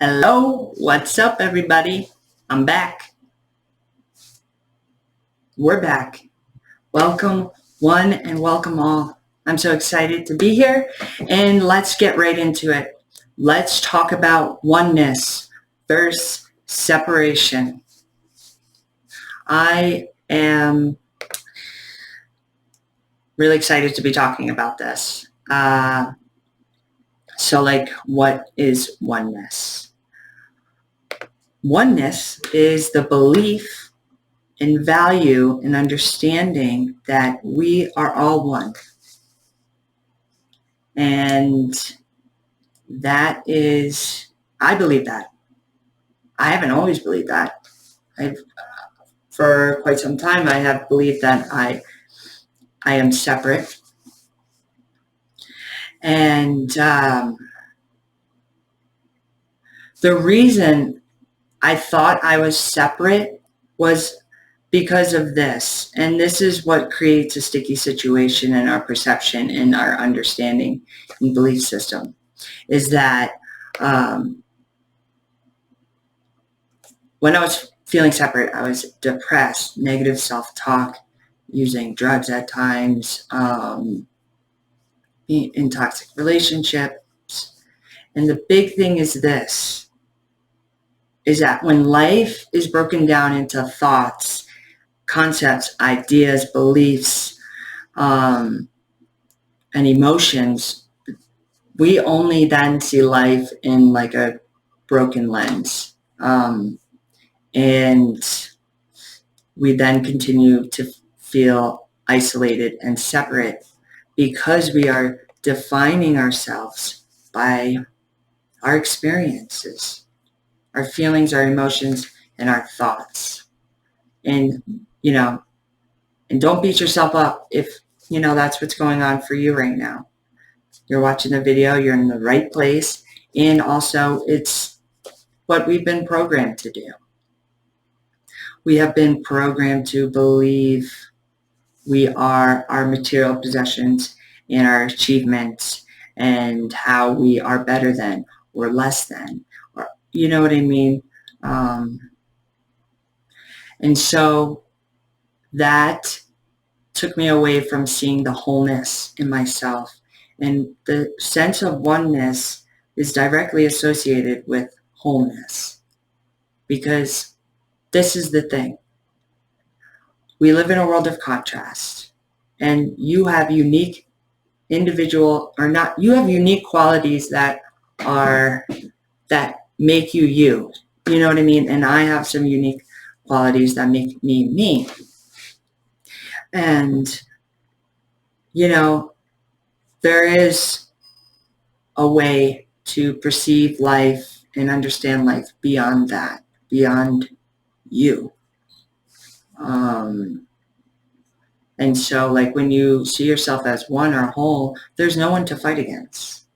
Hello, what's up, everybody? I'm back. We're back. Welcome, one, and welcome all. I'm so excited to be here, and let's get right into it. Let's talk about oneness versus separation. I am really excited to be talking about this. What is oneness? Oneness is the belief and value and understanding that we are all one. And that is, I believe that. I haven't always believed that. For quite some time, I have believed that I am separate. And the reason I thought I was separate was because of this. And this is what creates a sticky situation in our perception and our understanding and belief system, is that when I was feeling separate, I was depressed, negative self-talk, using drugs at times, in toxic relationships. And the big thing is this, is that when life is broken down into thoughts, concepts, ideas, beliefs, and emotions, we only then see life in like a broken lens. And we then continue to feel isolated and separate because we are defining ourselves by our experiences, our feelings, our emotions, and our thoughts. And, and don't beat yourself up if, that's what's going on for you right now. You're watching the video, you're in the right place. And also it's what we've been programmed to do. We have been programmed to believe we are our material possessions and our achievements and how we are better than or less than, or you know what I mean? And so that took me away from seeing the wholeness in myself. And the sense of oneness is directly associated with wholeness, because this is the thing. We live in a world of contrast, and you have unique you have unique qualities that make you you. You know what I mean? And I have some unique qualities that make me me. And, there is a way to perceive life and understand life beyond that, beyond you. And so when you see yourself as one or whole, there's no one to fight against.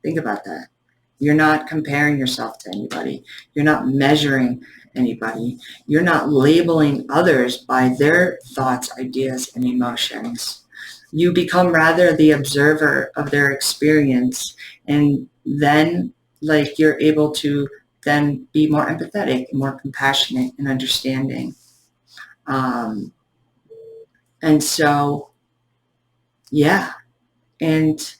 Think about that. You're not comparing yourself to anybody. You're not measuring anybody. You're not labeling others by their thoughts, ideas, and emotions. You become rather the observer of their experience, and then you're able to then be more empathetic, more compassionate, and understanding. And so, yeah, and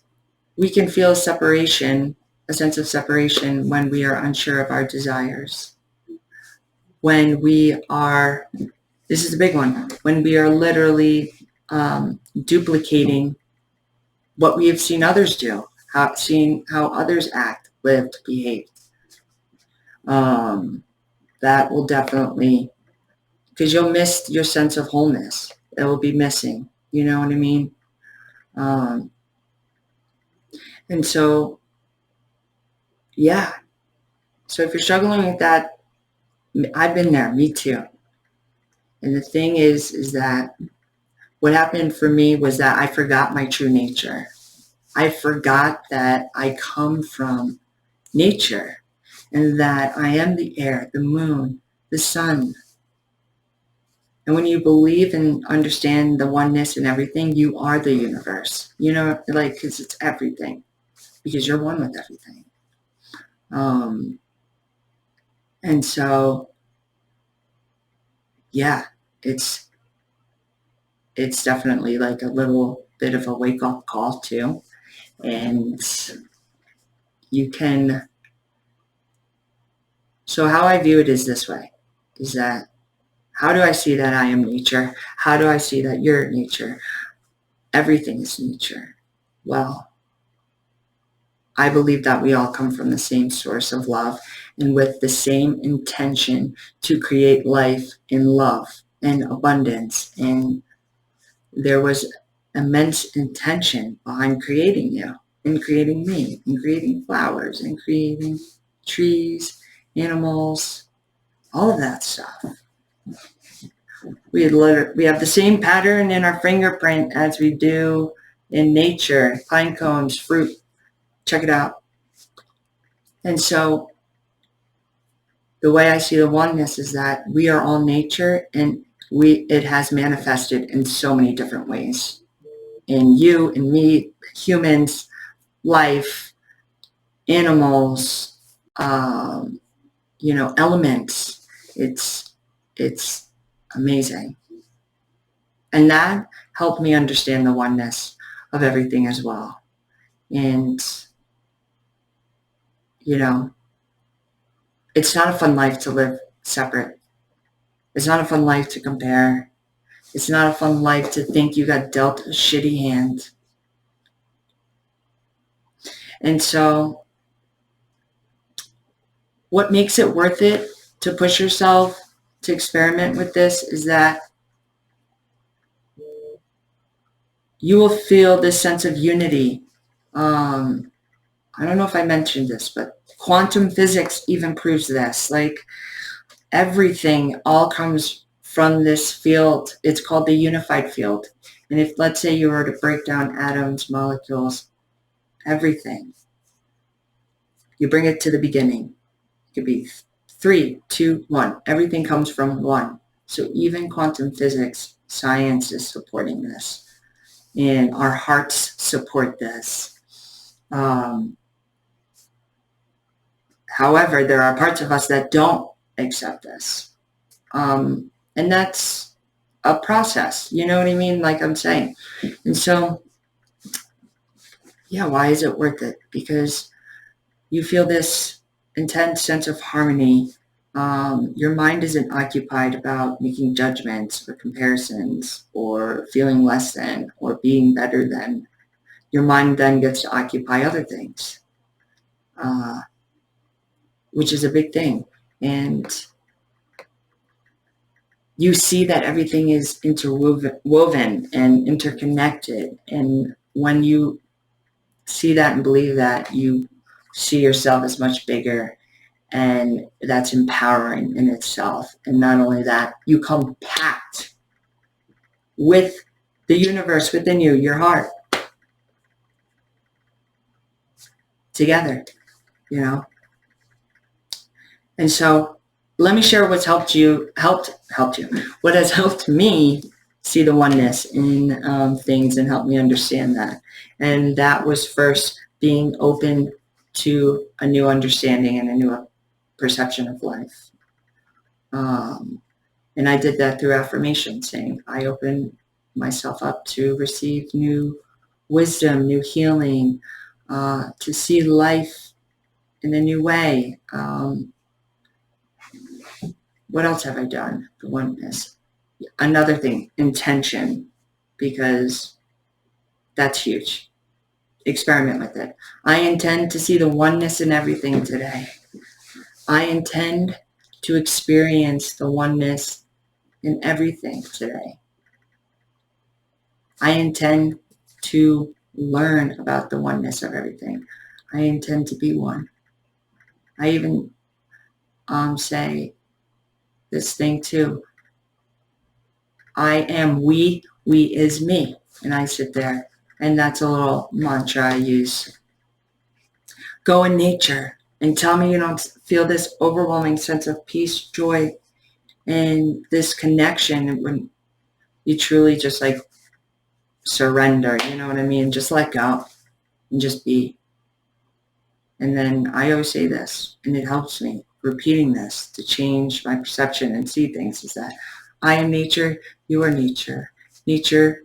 we can feel separation, a sense of separation, when we are unsure of our desires. When we are, this is the big one, when we are literally duplicating what we have seen others do, seeing how others act, live, behave. That will definitely, because you'll miss your sense of wholeness. It will be missing. You know what I mean? And so, yeah. So if you're struggling with that, I've been there, me too. And the thing is that what happened for me was that I forgot my true nature. I forgot that I come from nature and that I am the air, the moon, the sun. And when you believe and understand the oneness and everything, you are the universe, because it's everything, because you're one with everything. And so, yeah, it's definitely like a little bit of a wake-up call too. And you can, so how I view it is this way, is that how do I see that I am nature? How do I see that you're nature? Everything is nature. Well, I believe that we all come from the same source of love and with the same intention to create life in love and abundance. And there was immense intention behind creating you and creating me and creating flowers and creating trees, animals, all of that stuff. We have the same pattern in our fingerprint as we do in nature, pine cones, fruit. Check it out. And so the way I see the oneness is that we are all nature, and it has manifested in so many different ways. In you, in me, humans, life, animals, elements. It's amazing. And that helped me understand the oneness of everything as well. And, it's not a fun life to live separate. It's not a fun life to compare. It's not a fun life to think you got dealt a shitty hand. And so what makes it worth it to push yourself to experiment with this is that you will feel this sense of unity. I don't know if I mentioned this, but quantum physics even proves this. Like, everything all comes from this field. It's called the unified field. And if, let's say, you were to break down atoms, molecules, everything, you bring it to the beginning. It could be 3, 2, 1. Everything comes from one. So even quantum physics, science is supporting this. And our hearts support this. However, there are parts of us that don't accept this. And that's a process. You know what I mean? Like I'm saying. And so, yeah, why is it worth it? Because you feel this intense sense of harmony. Your mind isn't occupied about making judgments or comparisons or feeling less than or being better than. Your mind then gets to occupy other things, which is a big thing. And you see that everything is interwoven and interconnected. And when you see that and believe that, you see yourself as much bigger, and that's empowering in itself. And not only that, you come packed with the universe within you, your heart, together, And so let me share what's helped you, what has helped me see the oneness in things and help me understand that. And that was first being open to a new understanding and a new perception of life. And I did that through affirmation, saying I open myself up to receive new wisdom, new healing, to see life in a new way. What else have I done? The oneness. Another thing, intention, because that's huge. Experiment with it. I intend to see the oneness in everything today. I intend to experience the oneness in everything today. I intend to learn about the oneness of everything. I intend to be one. I even say this thing too. I am we is me. And I sit there, and that's a little mantra I use. Go in nature and tell me you don't feel this overwhelming sense of peace, joy, and this connection when you truly just like surrender, you know what I mean? Just let go and just be. And then I always say this, and it helps me. repeating this to change my perception and see things is that I am nature, you are nature. Nature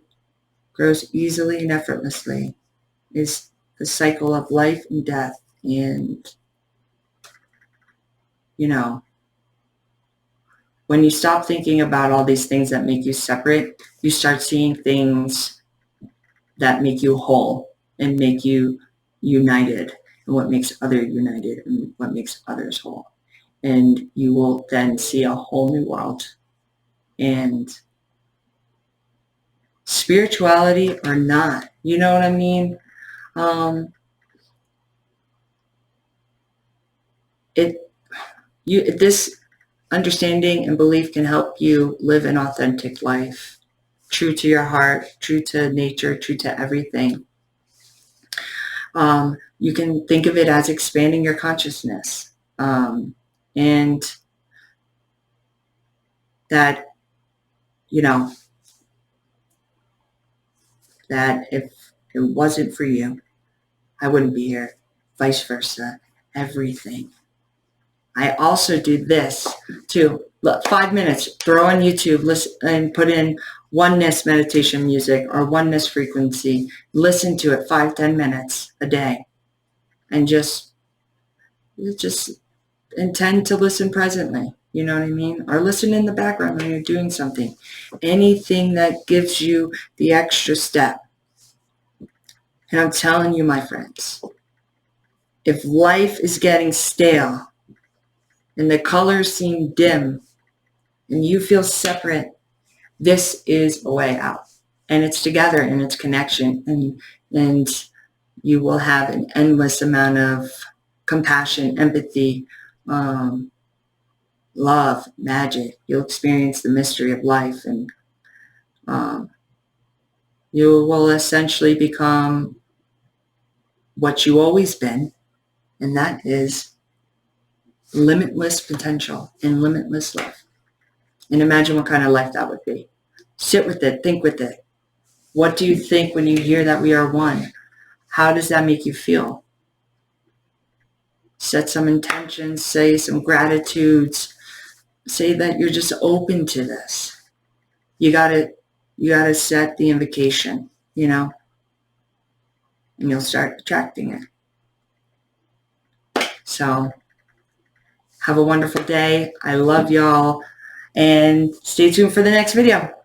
grows easily and effortlessly. Is the cycle of life and death. And, you know, when you stop thinking about all these things that make you separate, you start seeing things that make you whole and make you united, and what makes others united and what makes others whole. And you will then see a whole new world. And spirituality or not, you know what I mean? This understanding and belief can help you live an authentic life, true to your heart, true to nature, true to everything. You can think of it as expanding your consciousness. And that, you know, that if it wasn't for you, I wouldn't be here. Vice versa. Everything. I also do this too. Look, 5 minutes, throw on YouTube, listen, and put in oneness meditation music or oneness frequency. Listen to it 5-10 minutes a day. And just intend to listen presently. You know what I mean? Or listen in the background when you're doing something. Anything that gives you the extra step. And I'm telling you, my friends, if life is getting stale and the colors seem dim and you feel separate, this is a way out. And it's together and it's connection. And you will have an endless amount of compassion, empathy, love, magic. You'll experience the mystery of life, and you will essentially become what you always been, and that is limitless potential and limitless love. And imagine what kind of life that would be. Sit with it, think with it. What do you think when you hear that we are one? How does that make you feel? Set some intentions, say some gratitudes, say that you're just open to this. You gotta set the invocation, you know, and you'll start attracting it. So have a wonderful day. I love y'all, and stay tuned for the next video.